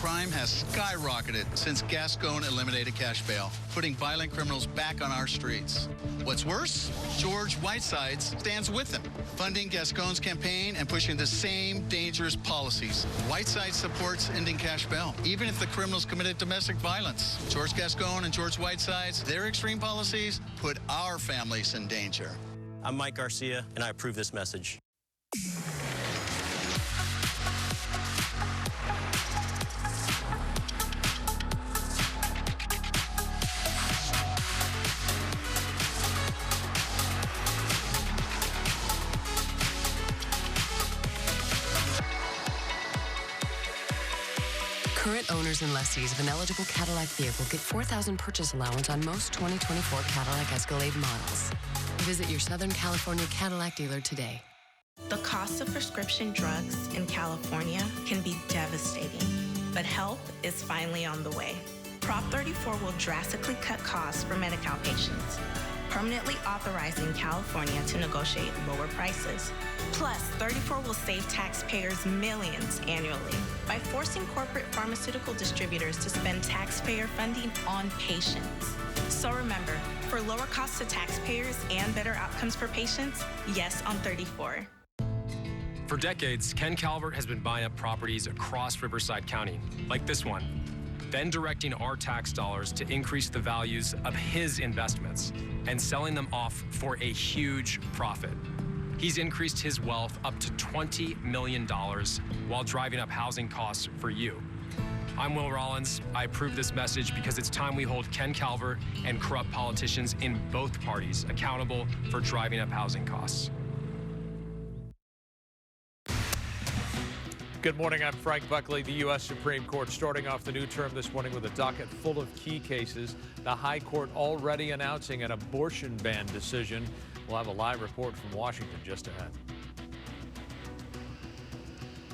crime has skyrocketed since Gascon eliminated cash bail, putting violent criminals back on our streets. What's worse, George Whitesides stands with him, funding Gascon's campaign and pushing the same dangerous policies. Whitesides supports ending cash bail, even if the criminals committed domestic violence. George Gascon and George Whitesides, their extreme policies put our families in danger. I'm Mike Garcia, and I approve this message. Current owners and lessees of an eligible Cadillac vehicle get $4,000 purchase allowance on most 2024 Cadillac Escalade models. Visit your Southern California Cadillac dealer today. The cost of prescription drugs in California can be devastating, but help is finally on the way. Prop 34 will drastically cut costs for Medi-Cal patients, permanently authorizing California to negotiate lower prices. Plus, 34 will save taxpayers millions annually by forcing corporate pharmaceutical distributors to spend taxpayer funding on patients. So remember, for lower costs to taxpayers and better outcomes for patients, yes on 34. For decades, Ken Calvert has been buying up properties across Riverside County, like this one, then directing our tax dollars to increase the values of his investments and selling them off for a huge profit. He's increased his wealth up to $20 million while driving up housing costs for you. I'm Will Rollins. I approve this message because it's time we hold Ken Calvert and corrupt politicians in both parties accountable for driving up housing costs. Good morning, I'm Frank Buckley. The U.S. Supreme Court starting off the new term this morning with a docket full of key cases. The High Court already announcing an abortion ban decision. We'll have a live report from Washington just ahead.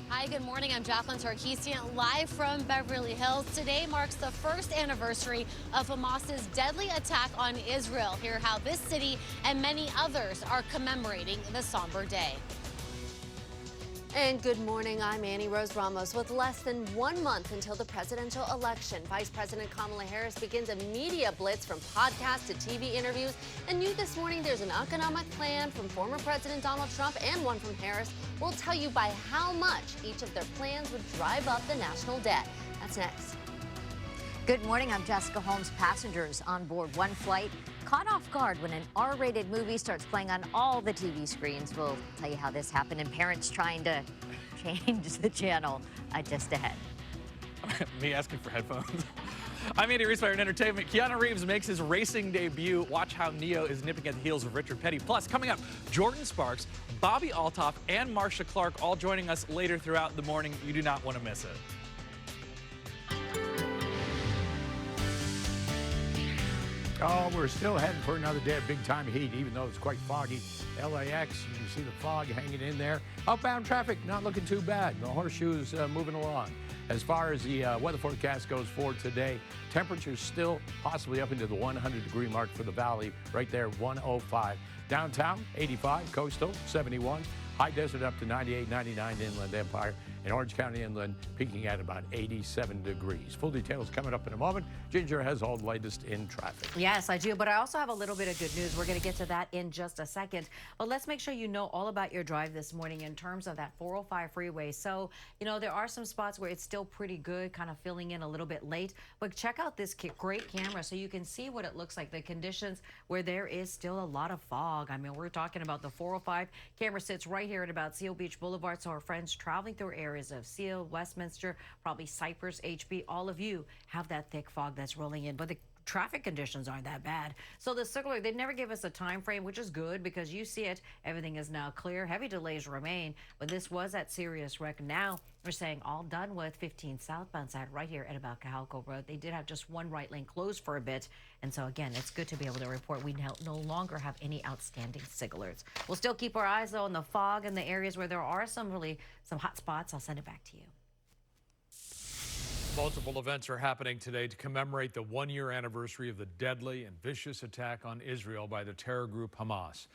Hi, good morning. I'm Jacqueline Sarkeesian, live from Beverly Hills. Today marks the first anniversary of Hamas's deadly attack on Israel. Hear how this city and many others are commemorating the somber day. And good morning, I'm Annie Rose Ramos. With less than 1 month until the presidential election, Vice President Kamala Harris begins a media blitz from podcasts to TV interviews. And new this morning, there's an economic plan from former President Donald Trump and one from Harris. We'll tell you by how much each of their plans would drive up the national debt. That's next. Good morning, I'm Jessica Holmes. Passengers on board one flight caught off guard when an R-rated movie starts playing on all the TV screens. We'll tell you how this happened, and parents trying to change the channel just ahead. Me asking for headphones. I'm Andy Reese, Fire and Entertainment. Keanu Reeves makes his racing debut. Watch how Neo is nipping at the heels of Richard Petty. Plus, coming up, Jordan Sparks, Bobby Altoff, and Marcia Clark all joining us later throughout the morning. You do not want to miss it. Oh, we're still heading for another day of big-time heat, even though it's quite foggy. LAX, you can see the fog hanging in there. Outbound traffic, not looking too bad. The horseshoe's moving along. As far as the weather forecast goes for today, temperatures still possibly up into the 100-degree mark for the valley, right there, 105. Downtown, 85. Coastal, 71. High desert up to 98, 99 Inland Empire. In Orange County Inland, peaking at about 87 degrees. Full details coming up in a moment. Ginger has all the latest in traffic. Yes, I do, but I also have a little bit of good news. We're going to get to that in just a second. But let's make sure you know all about your drive this morning in terms of that 405 freeway. So, you know, there are some spots where it's still pretty good, kind of filling in a little bit late. But check out this great camera so you can see what it looks like, the conditions where there is still a lot of fog. I mean, we're talking about the 405 camera sits right here at about Seal Beach Boulevard. So our friends traveling through areas of Seal, Westminster, probably Cypress, HB, all of you have that thick fog that's rolling in. But the traffic conditions aren't that bad. So the circular, they never give us a time frame, which is good because you see it. Everything is now clear. Heavy delays remain, but this was at serious wreck. Now we're saying all done with 15 southbound side right here at about Cajalco Road. They did have just one right lane closed for a bit. And so again, it's good to be able to report we no longer have any outstanding SIG alerts. We'll still keep our eyes though on the fog and the areas where there are some hot spots. I'll send it back to you. Multiple events are happening today to commemorate the one-year anniversary of the deadly and vicious attack on Israel by the terror group Hamas.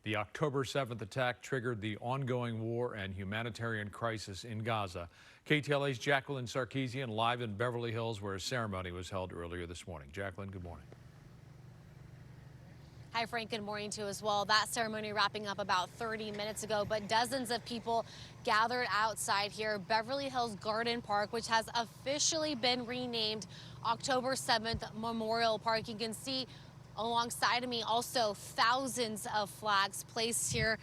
The October 7th attack triggered the ongoing war and humanitarian crisis in Gaza. KTLA's Jacqueline Sarkeesian live in Beverly Hills, where a ceremony was held earlier this morning. Jacqueline, good morning. Hi, Frank. Good morning to you as well. That ceremony wrapping up about 30 minutes ago, but dozens of people gathered outside here, Beverly Hills Garden Park, which has officially been renamed October 7th Memorial Park. You can see alongside of me also thousands of flags placed here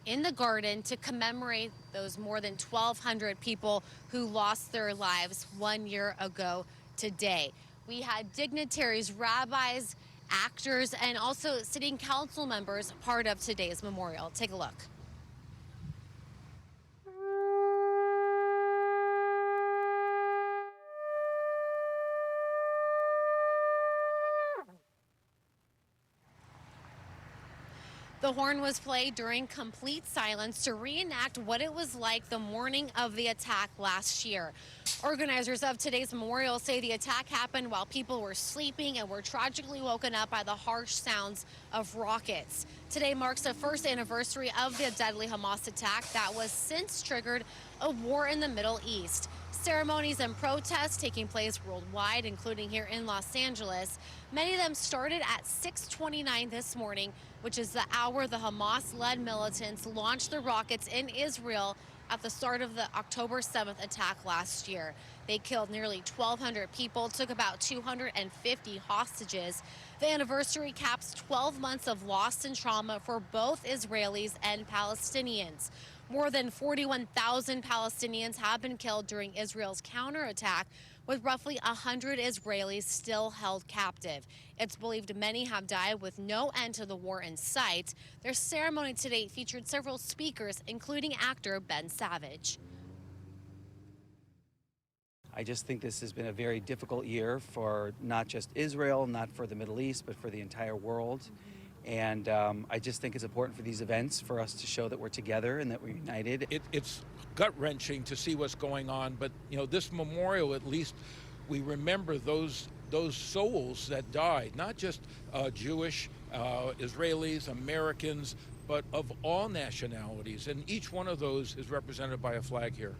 in the garden to commemorate those more than 1,200 people who lost their lives 1 year ago today. We had dignitaries, rabbis, actors, and also sitting council members part of today's memorial. Take a look. The horn was played during complete silence to reenact what it was like the morning of the attack last year. Organizers of today's memorial say the attack happened while people were sleeping and were tragically woken up by the harsh sounds of rockets. Today marks the first anniversary of the deadly Hamas attack that was since triggered a war in the Middle East. Ceremonies and protests taking place worldwide, including here in Los Angeles. Many of them started at 6:29 this morning, which is the hour the Hamas-led militants launched the rockets in Israel at the start of the October 7th attack last year. They killed nearly 1,200 people, took about 250 hostages. The anniversary caps 12 months of loss and trauma for both Israelis and Palestinians. More than 41,000 Palestinians have been killed during Israel's counterattack, with roughly 100 Israelis still held captive. It's believed many have died with no end to the war in sight. Their ceremony today featured several speakers, including actor Ben Savage. I just think this has been a very difficult year for not just Israel, not for the Middle East, but for the entire world. And I just think it's important for these events for us to show that we're together and that we're united. It's gut-wrenching to see what's going on, but you know, this memorial, at least we remember those souls that died, not just Jewish, Israelis, Americans, but of all nationalities, and each one of those is represented by a flag here.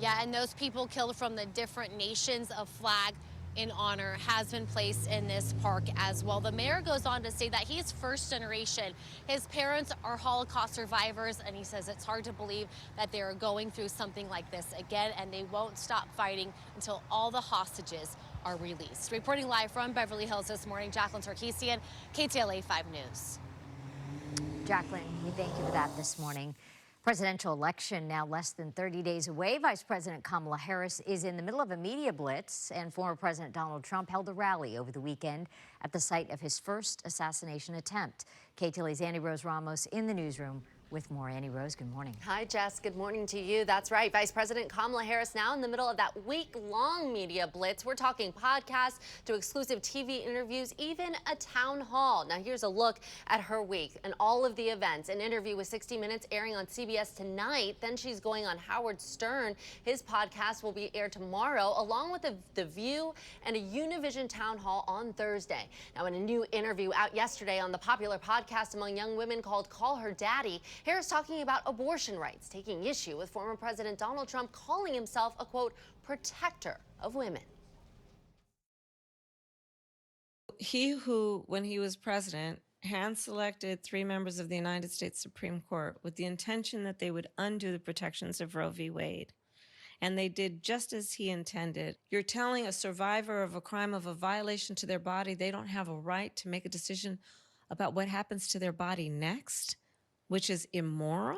Yeah, and those people killed from the different nations, a flag in honor has been placed in this park as well. The mayor goes on to say that he's first generation. His parents are Holocaust survivors, and he says it's hard to believe that they're going through something like this again, and they won't stop fighting until all the hostages are released. Reporting live from Beverly Hills this morning, Jacqueline Sarkeesian, KTLA 5 News. Jacqueline, we thank you for that this morning. Presidential election now less than 30 days away. Vice President Kamala Harris is in the middle of a media blitz, and former President Donald Trump held a rally over the weekend at the site of his first assassination attempt. KTLA's Annie Rose Ramos in the newsroom with more. Annie Rose, good morning. Hi, Jess. Good morning to you. That's right. Vice President Kamala Harris now in the middle of that week-long media blitz. We're talking podcasts to exclusive TV interviews, even a town hall. Now, here's a look at her week and all of the events. An interview with 60 Minutes airing on CBS tonight. Then she's going on Howard Stern. His podcast will be aired tomorrow, along with The View and a Univision town hall on Thursday. Now, in a new interview out yesterday on the popular podcast among young women called Call Her Daddy, Harris talking about abortion rights, taking issue with former President Donald Trump calling himself a, quote, protector of women. He who, when he was president, hand-selected 3 members of the United States Supreme Court with the intention that they would undo the protections of Roe v. Wade. And they did just as he intended. You're telling a survivor of a crime, of a violation to their body, they don't have a right to make a decision about what happens to their body next, which is immoral?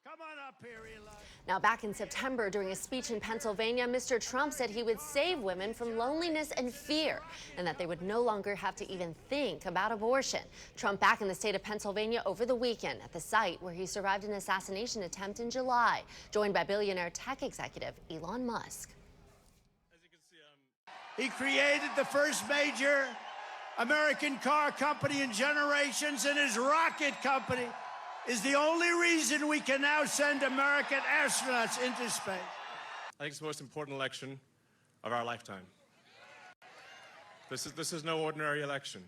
Come on up here, Eli. Now, back in September, during a speech in Pennsylvania, Mr. Trump said he would save women from loneliness and fear, and that they would no longer have to even think about abortion. Trump back in the state of Pennsylvania over the weekend at the site where he survived an assassination attempt in July, joined by billionaire tech executive Elon Musk. As you can see, he created the first major American car company in generations, and his rocket company is the only reason we can now send American astronauts into space. I think it's the most important election of our lifetime. This is no ordinary election.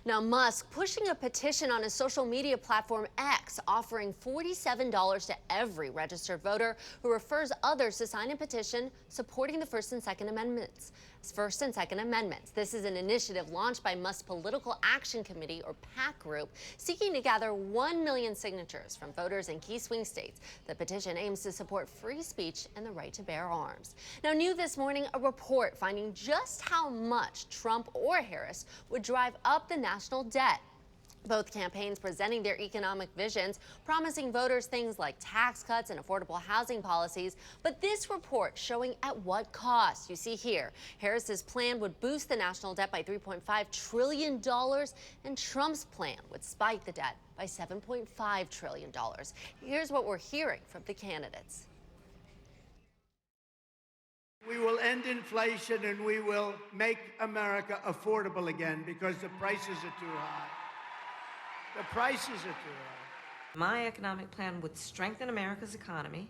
Now, Musk pushing a petition on his social media platform X, offering $47 to every registered voter who refers others to sign a petition supporting the First and Second Amendments. This is an initiative launched by Musk's Political Action Committee, or PAC group, seeking to gather 1 million signatures from voters in key swing states. The petition aims to support free speech and the right to bear arms. Now, new this morning, a report finding just how much Trump or Harris would drive up the national debt. Both campaigns presenting their economic visions, promising voters things like tax cuts and affordable housing policies. But this report showing at what cost. You see here, Harris's plan would boost the national debt by $3.5 trillion, and Trump's plan would spike the debt by $7.5 trillion. Here's what we're hearing from the candidates. We will end inflation and we will make America affordable again because the prices are too high. The prices are too high. My economic plan would strengthen America's economy,